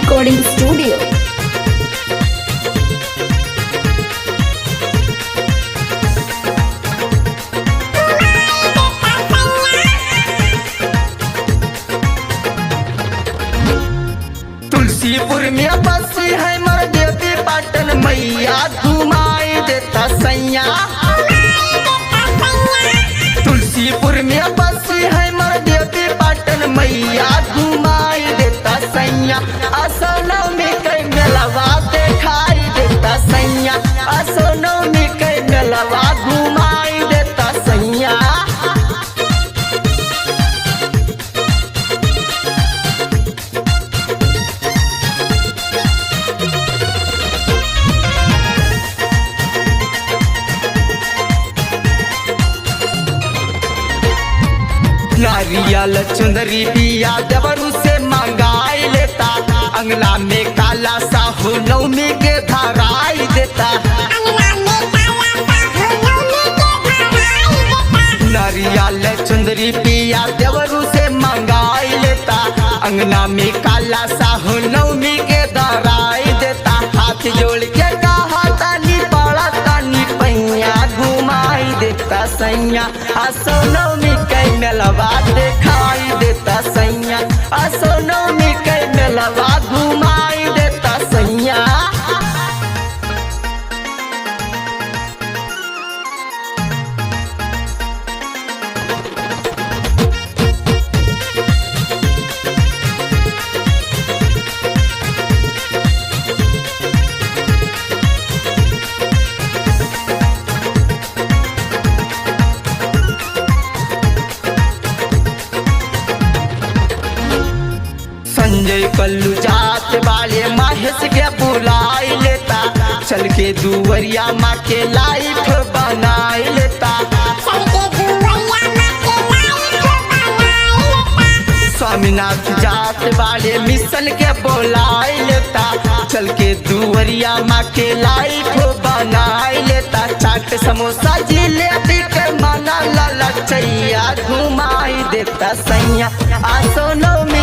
Recording studio. Tulsipur में बसी है मर देवी पाटन मैया घुमाई देता सैया। तुलसीपुर में बसी है मर देवी पाटन मैया घुमाई देता सैया। असोनमी के मेलवा दिखाई देता सैया। असोनमी के मेलवा घुमाई देता सैया। नारियल चुंदरी बिया देवरू से मंगाई लेता। अंगना में काला साहू नवमी के धराई देता। नारियल चुंदरी बिया देवरू से मंगाई लेता। अंगना में काला साहू नवमी के धराई देता। हाथ जोड़ के कहा तानी पड़ा तानी पैया घुमाई देता सैया। असोनमी के मेलवा दिखाई देता सैया। असोनमी के मेलवा घुमाई देता सैया। संजय कल्लू जात वाले महेश के बुलाई लेता। चल के दुवरिया माँ के लाइफ बनाई लेता। स्वामीनाथ जात वाले मिशन के बुलाई लेता। चल के दुवरिया माँ के लाइफ बनाई लेता। चाट समोसा जिलेबी के मना ललचैया घुमाई देता सैया। असोनमी